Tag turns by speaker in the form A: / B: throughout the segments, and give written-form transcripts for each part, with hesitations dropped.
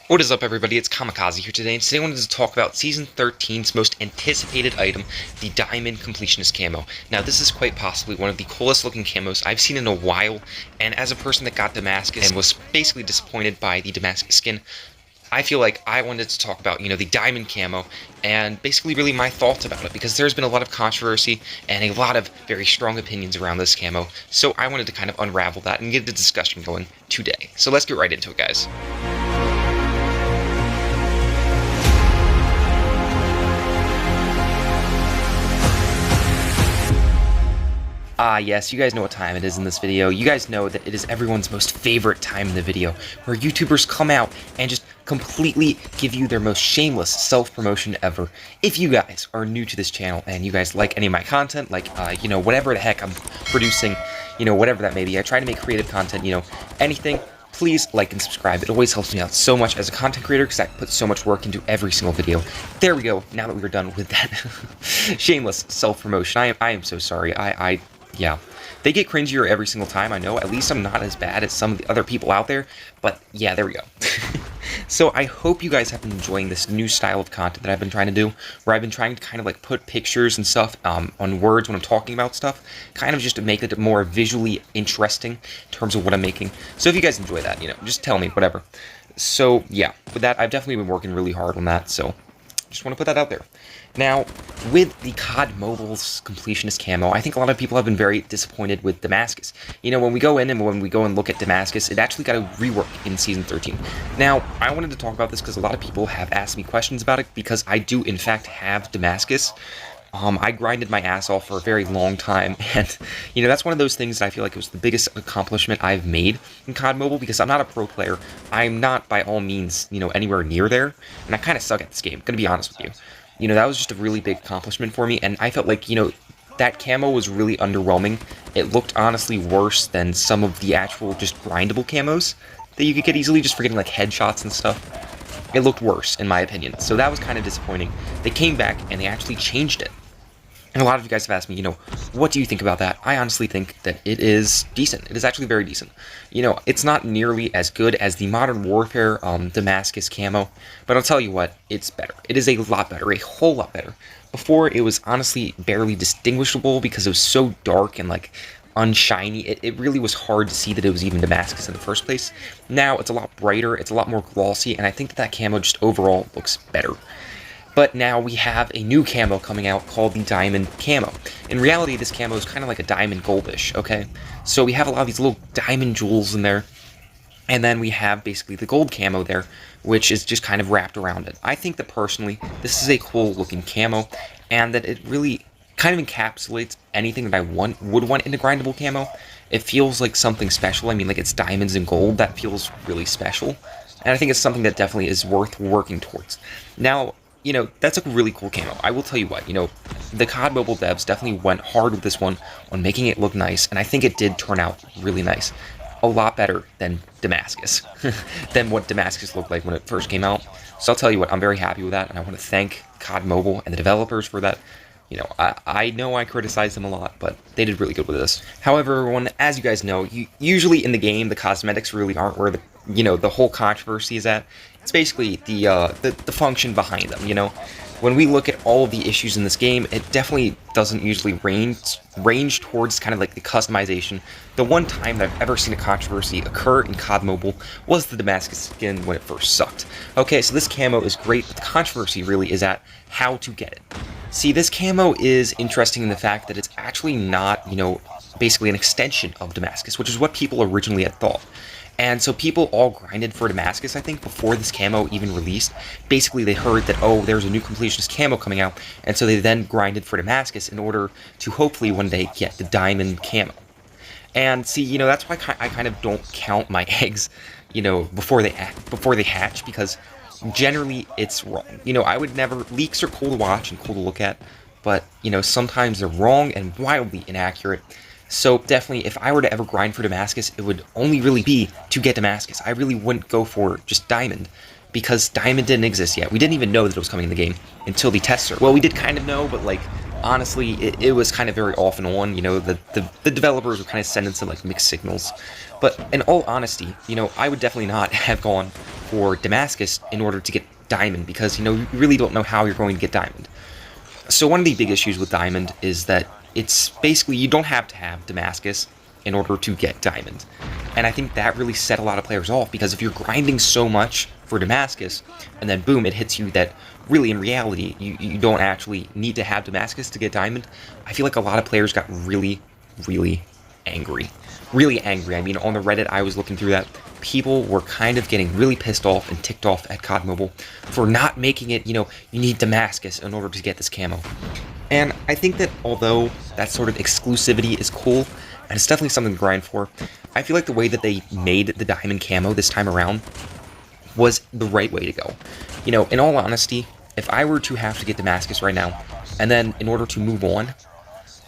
A: What is up, everybody? It's Kamikaze here today, and today I wanted to talk about Season 13's most anticipated item, the Diamond Completionist Camo. Now, this is quite possibly one of the coolest looking camos I've seen in a while, and as a person that got Damascus and was basically disappointed by the Damascus skin, I feel like I wanted to talk about, the Diamond Camo, and basically really my thoughts about it, because there's been a lot of controversy and a lot of very strong opinions around this camo, so I wanted to kind of unravel that and get the discussion going today. So let's get right into it, guys. Yes, you guys know what time it is in this video. You guys know that it is everyone's most favorite time in the video, where YouTubers come out and just completely give you their most shameless self-promotion ever. If you guys are new to this channel and you guys like any of my content, like, whatever the heck I'm producing, whatever that may be, I try to make creative content, anything, please like and subscribe. It always helps me out so much as a content creator because I put so much work into every single video. There we go. Now that we're done with that shameless self-promotion, I am so sorry. Yeah, they get cringier every single time, I know. At least I'm not as bad as some of the other people out there, but yeah, there we go. So I hope you guys have been enjoying this new style of content that I've been trying to do, where I've been trying to kind of like put pictures and stuff on words when I'm talking about stuff, kind of just to make it more visually interesting in terms of what I'm making. So if you guys enjoy that, just tell me, whatever. So yeah, with that, I've definitely been working really hard on that, so just want to put that out there. Now, with the COD Mobile's Completionist Camo, I think a lot of people have been very disappointed with Damascus. When we go and look at Damascus, it actually got a rework in Season 13. Now, I wanted to talk about this because a lot of people have asked me questions about it, because I do, in fact, have Damascus. I grinded my ass off for a very long time, and, that's one of those things that I feel like it was the biggest accomplishment I've made in COD Mobile, because I'm not a pro player. I'm not, by all means, anywhere near there, and I kind of suck at this game, gonna be honest with you. That was just a really big accomplishment for me, and I felt like, that camo was really underwhelming. It looked honestly worse than some of the actual just grindable camos that you could get easily, just for getting like headshots and stuff. It looked worse, in my opinion, so that was kind of disappointing. They came back, and they actually changed it. And a lot of you guys have asked me, what do you think about that? I honestly think that it is decent. It is actually very decent. It's not nearly as good as the Modern Warfare Damascus camo, but I'll tell you what, it's better. It is a lot better, a whole lot better. Before, it was honestly barely distinguishable because it was so dark and like unshiny. It really was hard to see that it was even Damascus in the first place. Now, it's a lot brighter, it's a lot more glossy, and I think that camo just overall looks better. But now we have a new camo coming out called the Diamond Camo. In reality, this camo is kind of like a diamond goldish, okay? So we have a lot of these little diamond jewels in there, and then we have basically the gold camo there, which is just kind of wrapped around it. I think that personally, this is a cool looking camo, and that it really kind of encapsulates anything that I would want in a grindable camo. It feels like something special. I mean, like, it's diamonds and gold. That feels really special, and I think it's something that definitely is worth working towards. Now, that's a really cool camo. I will tell you what, the COD Mobile devs definitely went hard with this one on making it look nice, and I think it did turn out really nice. A lot better than Damascus, than what Damascus looked like when it first came out. So I'll tell you what, I'm very happy with that, and I want to thank COD Mobile and the developers for that. I know I criticize them a lot, but they did really good with this. However, everyone, as you guys know, usually in the game, the cosmetics really aren't where the whole controversy is at. It's basically the function behind them, When we look at all of the issues in this game, it definitely doesn't usually range towards kind of like the customization. The one time that I've ever seen a controversy occur in COD Mobile was the Damascus skin when it first sucked. Okay, so this camo is great, but the controversy really is at how to get it. See, this camo is interesting in the fact that it's actually not, basically an extension of Damascus, which is what people originally had thought. And so people all grinded for Damascus, I think, before this camo even released. Basically, they heard that, oh, there's a new Completionist camo coming out, and so they then grinded for Damascus in order to hopefully one day get the Diamond camo. And see, that's why I kind of don't count my eggs, before they hatch, because generally it's wrong. I would never, leaks are cool to watch and cool to look at, but, sometimes they're wrong and wildly inaccurate. So definitely, if I were to ever grind for Damascus, it would only really be to get Damascus. I really wouldn't go for just Diamond, because Diamond didn't exist yet. We didn't even know that it was coming in the game until the tester. Well, we did kind of know, but like, honestly, it was kind of very off and on. You know, the developers were kind of sending some like mixed signals. But in all honesty, you know, I would definitely not have gone for Damascus in order to get Diamond, because, you know, you really don't know how you're going to get Diamond. So one of the big issues with Diamond is that it's basically, you don't have to have Damascus in order to get Diamond. And I think that really set a lot of players off, because if you're grinding so much for Damascus, and then boom, it hits you that really in reality, you don't actually need to have Damascus to get Diamond, I feel like a lot of players got really, really angry. Really angry. I mean, on the Reddit, I was looking through that, people were kind of getting really pissed off and ticked off at COD Mobile for not making it, you know, you need Damascus in order to get this camo. And I think that although that sort of exclusivity is cool, and it's definitely something to grind for, I feel like the way that they made the diamond camo this time around was the right way to go. You know, in all honesty, if I were to have to get Damascus right now, and then in order to move on,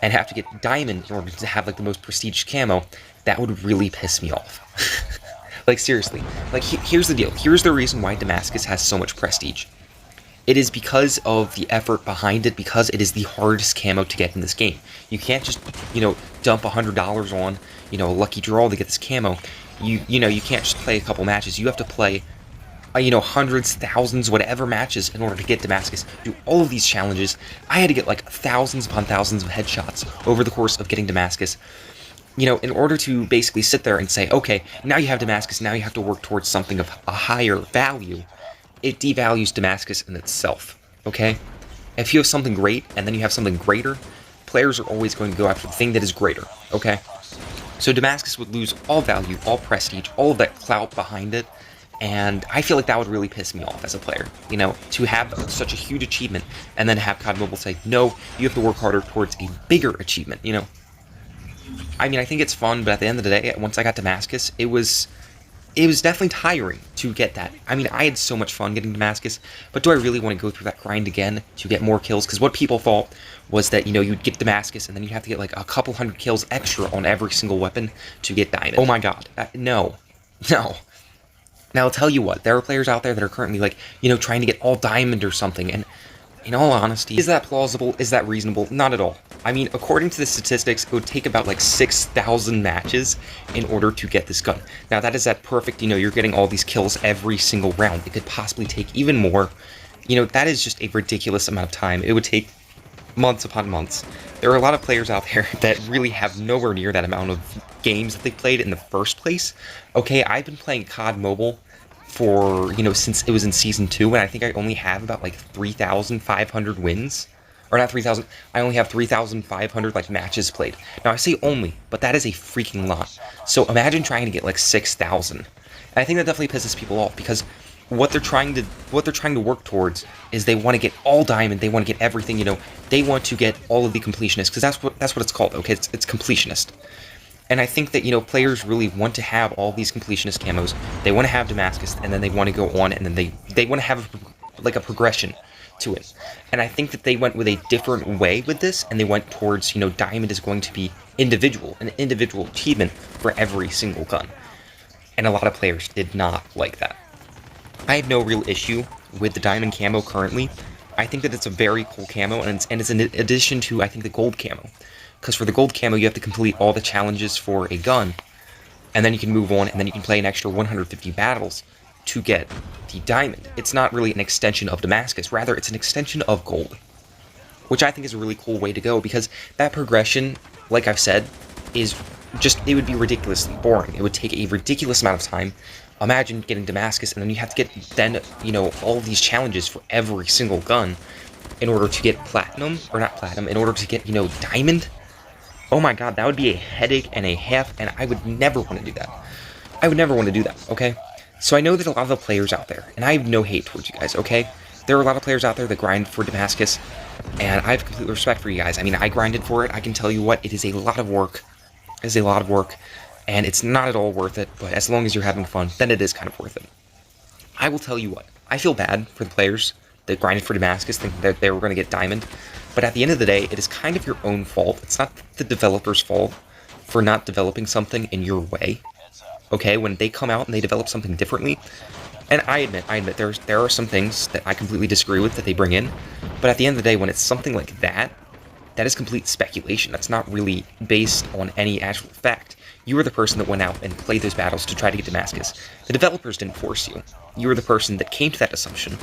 A: and have to get diamond in order to have like the most prestigious camo, that would really piss me off. Like, seriously. Like, here's the deal. Here's the reason why Damascus has so much prestige. It is because of the effort behind it, because it is the hardest camo to get in this game. You can't just, you know, dump $100 on, you know, a lucky draw to get this camo. You know, you can't just play a couple matches. You have to play, you know, hundreds, thousands, whatever matches in order to get Damascus. Do all of these challenges. I had to get like thousands upon thousands of headshots over the course of getting Damascus. You know, in order to basically sit there and say, okay, now you have Damascus, now you have to work towards something of a higher value, it devalues Damascus in itself, okay? If you have something great, and then you have something greater, players are always going to go after the thing that is greater, okay? So Damascus would lose all value, all prestige, all of that clout behind it, and I feel like that would really piss me off as a player, you know, to have such a huge achievement, and then have COD Mobile say, no, you have to work harder towards a bigger achievement, you know? I mean, I think it's fun, but at the end of the day, once I got Damascus, it was definitely tiring to get that. I mean, I had so much fun getting Damascus, but do I really want to go through that grind again to get more kills? Because what people thought was that, you know, you'd get Damascus, and then you'd have to get like a couple hundred kills extra on every single weapon to get Diamond. Oh my god. No. No. Now, I'll tell you what, there are players out there that are currently, like, you know, trying to get all Diamond or something, and in all honesty, is that plausible? Is that reasonable? Not at all. I mean, according to the statistics, it would take about like 6,000 matches in order to get this gun. Now, that is that perfect, you know, you're getting all these kills every single round. It could possibly take even more. You know, that is just a ridiculous amount of time. It would take months upon months. There are a lot of players out there that really have nowhere near that amount of games that they played in the first place. Okay, I've been playing COD Mobile for, you know, since it was in Season 2, and I think I only have about, like, 3,500 wins. Or not 3,000, I only have 3,500, like, matches played. Now, I say only, but that is a freaking lot. So imagine trying to get, like, 6,000. And I think that definitely pisses people off, because what they're trying to work towards is they want to get all diamond, they want to get everything, you know, they want to get all of the completionist, because that's what it's called, okay, it's completionist. And I think that, you know, players really want to have all these completionist camos. They want to have Damascus, and then they want to go on, and then they want to have like a progression to it. And I think that they went with a different way with this, and they went towards, you know, diamond is going to be individual, an individual achievement for every single gun. And a lot of players did not like that. I have no real issue with the diamond camo currently. I think that it's a very cool camo, and it's in addition to, I think, the gold camo. Because for the gold camo, you have to complete all the challenges for a gun, and then you can move on, and then you can play an extra 150 battles to get the diamond. It's not really an extension of Damascus, rather it's an extension of gold, which I think is a really cool way to go, because that progression, like I've said, is just, it would be ridiculously boring. It would take a ridiculous amount of time. Imagine getting Damascus, and then you have to get, then, you know, all of these challenges for every single gun in order to get platinum, or not platinum, in order to get, you know, diamond. Oh my god, that would be a headache and a half, and I would never want to do that. I would never want to do that, okay? So I know that a lot of the players out there, and I have no hate towards you guys, okay? There are a lot of players out there that grind for Damascus, and I have complete respect for you guys. I mean, I grinded for it. I can tell you what, it is a lot of work. It is a lot of work, and it's not at all worth it, but as long as you're having fun, then it is kind of worth it. I will tell you what, I feel bad for the players that grinded for Damascus, thinking that they were going to get diamond. But at the end of the day, it is kind of your own fault. It's not the developer's fault for not developing something in your way. Okay, when they come out and they develop something differently, and I admit there are some things that I completely disagree with that they bring in, but at the end of the day, when it's something like that, that is complete speculation. That's not really based on any actual fact. You were the person that went out and played those battles to try to get Damascus. The developers didn't force you. You were the person that came to that assumption.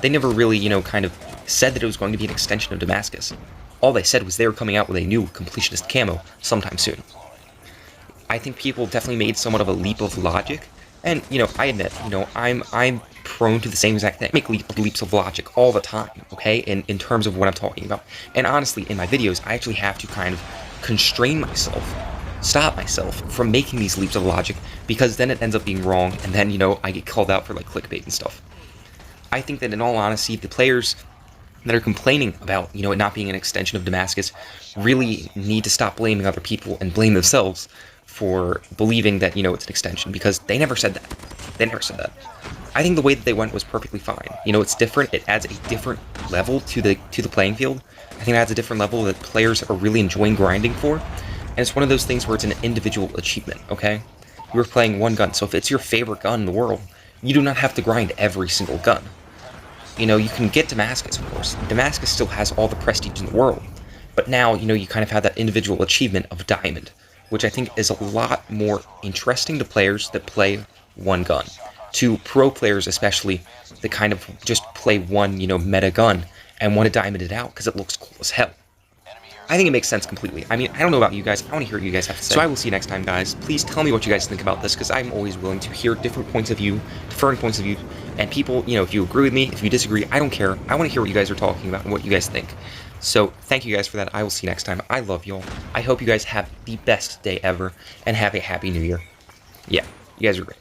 A: They never really, kind of said that it was going to be an extension of Damascus. All they said was they were coming out with a new Completionist Camo sometime soon. I think people definitely made somewhat of a leap of logic, and, I admit, I'm prone to the same exact thing. I make leaps of logic all the time, okay, in terms of what I'm talking about. And honestly, in my videos, I actually have to kind of constrain myself, stop myself from making these leaps of logic, because then it ends up being wrong, and then, I get called out for, like, clickbait and stuff. I think that, in all honesty, the players that are complaining about, it not being an extension of Damascus really need to stop blaming other people and blame themselves for believing that, it's an extension, because they never said that. They never said that. I think the way that they went was perfectly fine. It's different. It adds a different level to the playing field. I think it adds a different level that players are really enjoying grinding for. And it's one of those things where it's an individual achievement, okay? You were playing one gun, so if it's your favorite gun in the world, you do not have to grind every single gun. You can get Damascus, of course. Damascus still has all the prestige in the world. But now, you kind of have that individual achievement of Diamond, which I think is a lot more interesting to players that play one gun. To pro players especially, that kind of just play one, meta gun and want to diamond it out because it looks cool as hell. I think it makes sense completely. I mean, I don't know about you guys. I want to hear what you guys have to say. So I will see you next time, guys. Please tell me what you guys think about this, because I'm always willing to hear different points of view, different points of view, and people, if you agree with me, if you disagree, I don't care. I want to hear what you guys are talking about and what you guys think. So thank you guys for that. I will see you next time. I love y'all. I hope you guys have the best day ever and have a happy new year. Yeah, you guys are great.